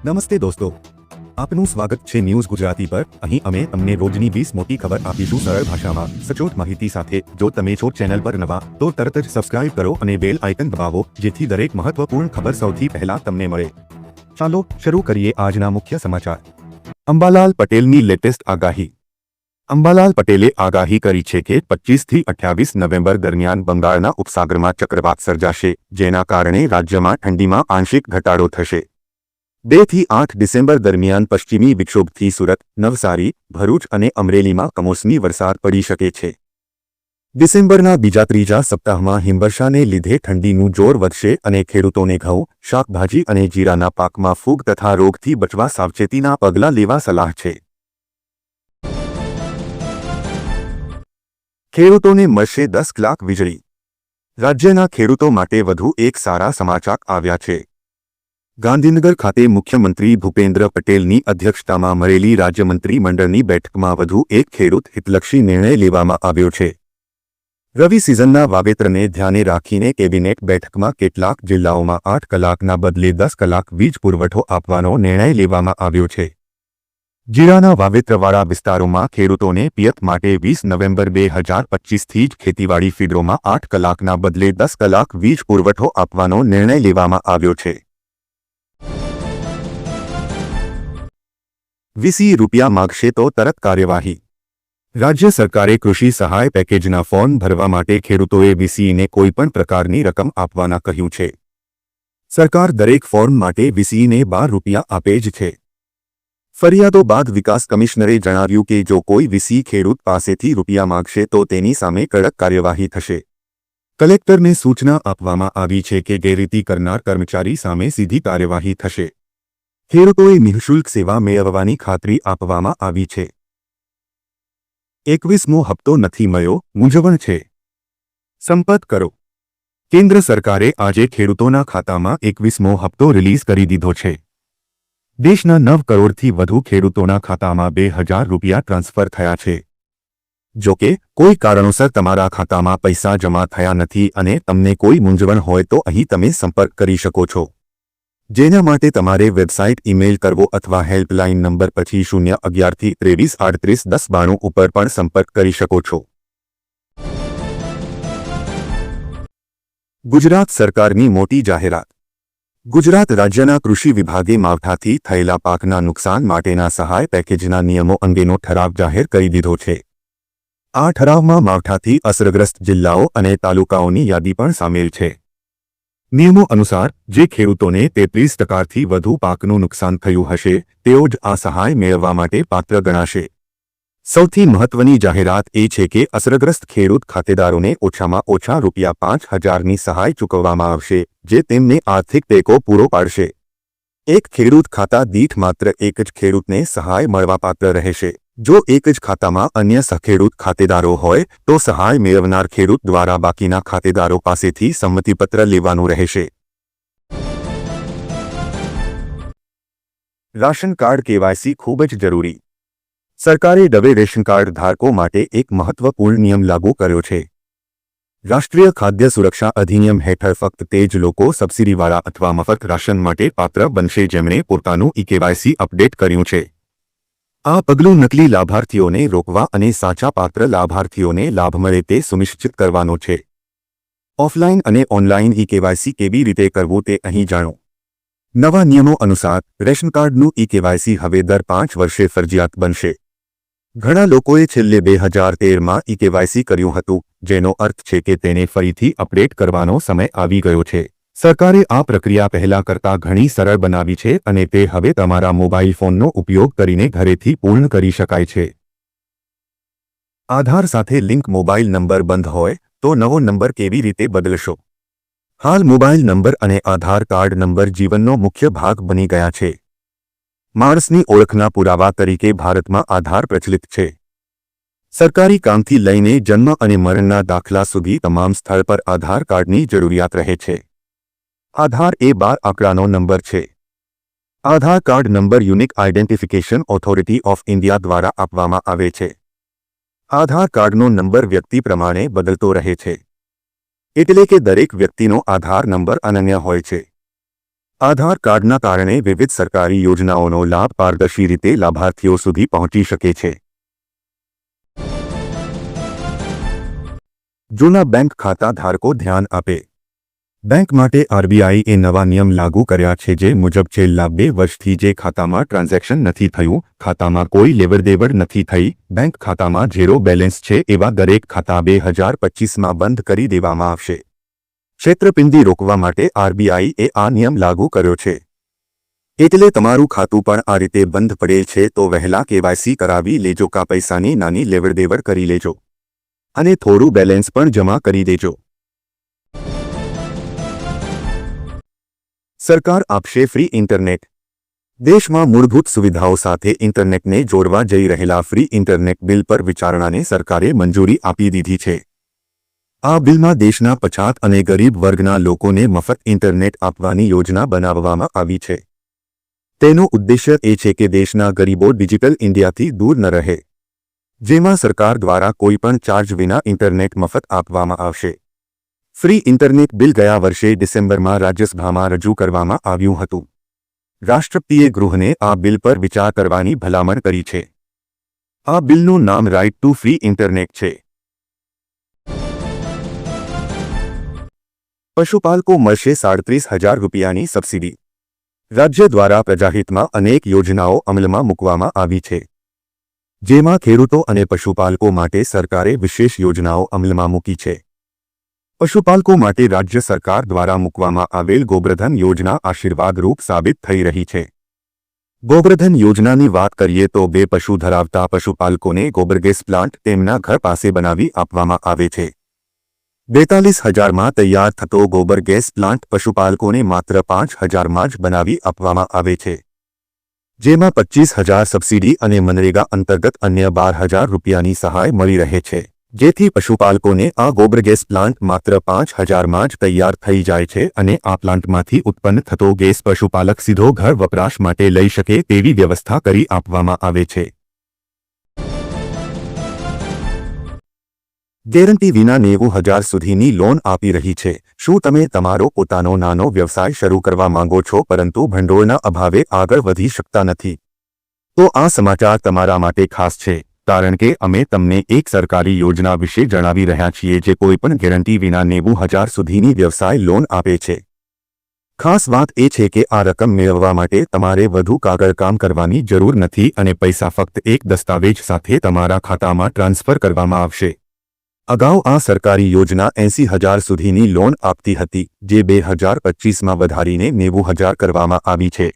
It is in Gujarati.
નમસ્તે દોસ્તો, આપનું સ્વાગત છે ન્યૂઝ ગુજરાતી પર। અહીં અમે તમને રોજની 20 મોટી ખબર આપીશું સરળ ભાષામાં સચોટ માહિતી સાથે। જો તમે છો ચેનલ પર નવા તો તરત જ સબસ્ક્રાઇબ કરો અને બેલ આઇકન દબાવો જેથી દરેક મહત્વપૂર્ણ ખબર સૌથી પહેલા તમને મળે। ચાલો શરૂ કરીએ આજના મુખ્ય સમાચાર। અંબાલાલ પટેલની લેટેસ્ટ આગાહી। અંબાલાલ પટેલે આગાહી કરી છે કે 25 થી 28 નવેમ્બર દરમિયાન બંગાળના ઉપસાગરમાં ચક્રવાત સર્જાશે, જેના કારણે રાજ્યમાં ઠંડીમાં આંશિક ઘટાડો થશે। 2 થી 8 ડિસેમ્બર દરમિયાન પશ્ચિમી વિક્ષોભથી સુરત, નવસારી, ભરૂચ અને અમરેલીમાં કમોસમી વરસાદ પડી શકે છે। ડિસેમ્બરના બીજા ત્રીજા સપ્તાહમાં હિમવર્ષાને લીધે ઠંડીનું જોર વધશે અને ખેડૂતોને ઘઉં, શાકભાજી અને જીરાના પાકમાં ફૂગ તથા રોગથી બચવા સાવચેતીના પગલાં લેવા સલાહ છે। ખેડૂતોને મળશે 10 લાખ વીજળી। રાજ્યના ખેડૂતો માટે વધુ એક સારા સમાચાર આવ્યા છે। ગાંધીનગર ખાતે મુખ્યમંત્રી ભૂપેન્દ્ર પટેલની અધ્યક્ષતામાં મળેલી રાજ્યમંત્રી મંડળની બેઠકમાં વધુ એક ખેડૂત હિતલક્ષી નિર્ણય લેવામાં આવ્યો છે। રવિ સિઝનના વાવેતરને ધ્યાને રાખીને કેબિનેટ બેઠકમાં કેટલાક જિલ્લાઓમાં 8 કલાકના બદલે 10 કલાક વીજ પુરવઠો આપવાનો નિર્ણય લેવામાં આવ્યો છે। જીરાના વાવેતરવાળા વિસ્તારોમાં ખેડૂતોને પિયત માટે 20 નવેમ્બર 2025થી જ ખેતીવાડી ફીડરોમાં 8 કલાકના બદલે 10 કલાક વીજ પુરવઠો આપવાનો નિર્ણય લેવામાં આવ્યો છે। વીસી રૂપિયા માગશે તો તરત કાર્યવાહી। રાજ્ય સરકારે કૃષિ સહાય પેકેજના ફોર્મ ભરવા માટે ખેડૂતોએ વીસીને કોઈપણ પ્રકારની રકમ આપવાના કહ્યું છે। સરકાર દરેક ફોર્મ માટે વીસીને 12 રૂપિયા આપે જ છે। ફરિયાદો બાદ વિકાસ કમિશનરે જણાવ્યું કે જો કોઈ વીસી ખેડૂત પાસેથી રૂપિયા માગશે તો તેની સામે કડક કાર્યવાહી થશે। કલેક્ટરને સૂચના આપવામાં આવી છે કે ગેરરીતિ કરનાર કર્મચારી સામે સીધી કાર્યવાહી થશે। ખેડૂતોએ નિઃશુલ્ક સેવા મેળવવાની ખાતરી આપવામાં આવી છે। 21મો હપ્તો નથી મળ્યો, મૂંઝવણ છે? સંપર્ક કરો। કેન્દ્ર સરકારે આજે ખેડૂતોના ખાતામાં 21મો હપ્તો રિલીઝ કરી દીધો છે। દેશના 9 કરોડથી વધુ ખેડૂતોના ખાતામાં 2000 રૂપિયા ટ્રાન્સફર થયા છે। જો કે કોઈ કારણોસર તમારા ખાતામાં પૈસા જમા થયા નથી અને તમને કોઈ મૂંઝવણ હોય તો અહીં તમે સંપર્ક કરી શકો છો। જેના માટે તમારે વેબસાઇટ ઈમેલ કરવો અથવા હેલ્પલાઇન નંબર પછી 011 થી 23 38 10 92 ઉપર પણ સંપર્ક કરી શકો છો। ગુજરાત સરકારની મોટી જાહેરાત। ગુજરાત રાજ્યના કૃષિ વિભાગે માવઠાથી થયેલા પાકના નુકસાન માટેના સહાય પેકેજના નિયમો અંગેનો ઠરાવ જાહેર કરી દીધો છે। આ ઠરાવમાં માવઠાથી અસરગ્રસ્ત જિલ્લાઓ અને તાલુકાઓની યાદી પણ સામેલ છે। નિયમો અનુસાર જે ખેડૂતોને 33%થી વધુ પાકનું નુકસાન થયું હશે તેઓ જ આ સહાય મેળવવા માટે પાત્ર ગણાશે। સૌથી મહત્વની જાહેરાત એ છે કે અસરગ્રસ્ત ખેડૂત ખાતેદારોને ઓછામાં ઓછા રૂપિયા 5000ની સહાય ચૂકવવામાં આવશે, જે તેમને આર્થિક ટેકો પૂરો પાડશે। એક ખેડૂત ખાતા દીઠ માત્ર એક જ ખેડૂતને સહાય મળવાપાત્ર રહેશે। જો એક જ ખાતામાં અન્ય સહખેડૂત ખાતેદારો હોય તો સહાય મેળવનાર ખેડૂત દ્વારા બાકીના ખાતેદારો પાસેથી સંમતિપત્ર લેવાનું રહેશે। રાશન કાર્ડ કેવાયસી ખૂબ જ જરૂરી। સરકારે નવે રેશન કાર્ડ ધારકો માટે એક મહત્વપૂર્ણ નિયમ લાગુ કર્યો છે। રાષ્ટ્રીય ખાદ્ય સુરક્ષા અધિનિયમ હેઠળ ફક્ત તે જ લોકો સબસિડીવાળા અથવા મફત રાશન માટે પાત્ર બનશે જેમણે પોતાનું ઈ-કેવાયસી અપડેટ કર્યું છે। આ પગલું નકલી લાભાર્થીઓને રોકવા અને સાચા પાત્ર લાભાર્થીઓને લાભ મળે તે સુનિશ્ચિત કરવાનો છે। ઓફલાઇન અને ઓનલાઇન ઈ-કેવાયસી કેવી રીતે કરવું તે અહીં જાણો। નવા નિયમો અનુસાર રેશન કાર્ડનું ઈ-કેવાયસી હવે દર 5 વર્ષે ફરજિયાત બનશે। ઘણા લોકોએ છેલ્લે 2013માં ઈ-કેવાયસી કર્યું હતું, જેનો અર્થ છે કે તેને ફરીથી અપડેટ કરવાનો સમય આવી ગયો છે। સરકારે આ પ્રક્રિયા પહેલા કરતાં ઘણી સરળ બનાવી છે અને તે હવે તમારા મોબાઈલ ફોનનો ઉપયોગ કરીને ઘરેથી પૂર્ણ કરી શકાય છે। આધાર સાથે લિંક મોબાઈલ નંબર બંધ હોય તો નવો નંબર કેવી રીતે બદલશો? હાલ મોબાઈલ નંબર અને આધાર કાર્ડ નંબર જીવનનો મુખ્ય ભાગ બની ગયા છે। માણસની ઓળખના પુરાવા તરીકે ભારતમાં આધાર પ્રચલિત છે। સરકારી કામથી લઈને જન્મ અને મરણના દાખલા સુધી તમામ સ્થળ પર આધાર કાર્ડની જરૂરિયાત રહે છે। આધાર એ 12 આંકડાનો નંબર છે। Aadhaar card number unique identification authority of India દ્વારા આપવામાં આવે છે। આધાર કાર્ડનો નંબર વ્યક્તિ પ્રમાણે બદલતો રહે છે, એટલે કે દરેક વ્યક્તિનો આધાર નંબર અનન્ય હોય છે। આધાર કાર્ડના કારણે વિવિધ સરકારી યોજનાઓનો લાભ પારદર્શી રીતે લાભાર્થીઓ સુધી પહોંચી શકે છે। જૂના બેંક ખાતા ધારકો ધ્યાન આપે। બેંક માટે આરબીઆઈએ નવા નિયમ લાગુ કર્યા છે, જે મુજબ છેલ્લા 2 વર્ષથી જે ખાતામાં ટ્રાન્ઝેક્શન નથી થયું, ખાતામાં કોઈ લેવડદેવડ નથી થઈ, બેંક ખાતામાં ઝીરો બેલેન્સ છે, એવા દરેક ખાતા 2025માં બંધ કરી દેવામાં આવશે। છેતરપિંડી રોકવા માટે આરબીઆઈએ આ નિયમ લાગુ કર્યો છે। એટલે તમારું ખાતું પણ આ રીતે બંધ પડેલ છે તો વહેલા કેવાયસી કરાવી લેજો કા પૈસાની નાની લેવડદેવડ કરી લેજો અને થોડું બેલેન્સ પણ જમા કરી દેજો। સરકાર આપશે ફ્રી ઇન્ટરનેટ। દેશમાં મૂળભૂત સુવિધાઓ સાથે ઇન્ટરનેટને જોડવા જઈ રહેલા ફ્રી ઇન્ટરનેટ બિલ પર વિચારણાને સરકારે મંજૂરી આપી દીધી છે। આ બિલમાં દેશના પછાત અને ગરીબ વર્ગના લોકોને મફત ઇન્ટરનેટ આપવાની યોજના બનાવવામાં આવી છે। તેનો ઉદ્દેશ્ય એ છે કે દેશના ગરીબો ડિજિટલ ઇન્ડિયાથી દૂર ન રહે, જેમાં સરકાર દ્વારા કોઈપણ ચાર્જ વિના ઇન્ટરનેટ મફત આપવામાં આવશે। ફ્રી ઇન્ટરનેટ બિલ ગયા વર્ષે ડિસેમ્બરમાં રાજ્યસભામાં રજૂ કરવામાં આવ્યું હતું। રાષ્ટ્રપતિએ ગૃહને આ બિલ પર વિચાર કરવાની ભલામણ કરી છે। આ બિલનું નામ રાઇટ ટુ ફ્રી ઇન્ટરનેટ છે। પશુપાલકો મળશે 37,000 રૂપિયાની સબસિડી। રાજ્ય દ્વારા પ્રજાહિતમાં અનેક યોજનાઓ અમલમાં મૂકવામાં આવી છે, જેમાં ખેડૂતો અને પશુપાલકો માટે સરકારે વિશેષ યોજનાઓ અમલમાં મૂકી છે। પશુપાલકો માટે રાજ્ય સરકાર દ્વારા મૂકવામાં આવેલ ગોબરધન યોજના આશીર્વાદરૂપ સાબિત થઈ રહી છે। ગોબરધન યોજનાની વાત કરીએ તો 2 પશુ ધરાવતા પશુપાલકોને ગોબરગેસ પ્લાન્ટ તેમના ઘર પાસે બનાવી આપવામાં આવે છે। 42,000માં તૈયાર થતો ગોબર ગેસ પ્લાન્ટ પશુપાલકોને માત્ર 5,000માં જ બનાવી આપવામાં આવે છે, જેમાં 25,000 સબસિડી અને મનરેગા અંતર્ગત અન્ય 12,000 રૂપિયાની સહાય મળી રહે છે, જેથી પશુપાલકોને આ ગોબર ગેસ પ્લાન્ટ માત્ર 5,000માં જ તૈયાર થઈ જાય છે અને આ પ્લાન્ટમાંથી ઉત્પન્ન થતો ગેસ પશુપાલક સીધો ઘર વપરાશ માટે લઈ શકે તેવી વ્યવસ્થા કરી આપવામાં આવે છે। ગેરંટી વિના 90,000 સુધીની લોન આપી રહી છે। શું તમે તમારો પોતાનો નાનો વ્યવસાય શરૂ કરવા માંગો છો પરંતુ ભંડોળના અભાવે આગળ વધી શકતા નથી? તો આ સમાચાર તમારા માટે ખાસ છે, કારણ કે અમે તમને એક સરકારી યોજના વિશે જણાવી રહ્યા છીએ જે કોઈપણ ગેરંટી વિના 90,000 સુધીની વ્યવસાય લોન આપે છે। ખાસ વાત એ છે કે આ રકમ મેળવવા માટે તમારે વધુ કાગળકામ કરવાની જરૂર નથી અને પૈસા ફક્ત એક દસ્તાવેજ સાથે તમારા ખાતામાં ટ્રાન્સફર કરવામાં આવશે। અગાઉ આ સરકારી યોજના 80,000 સુધીની લોન આપતી હતી, જે 2025માં વધારીને 90,000 કરવામાં આવી છે।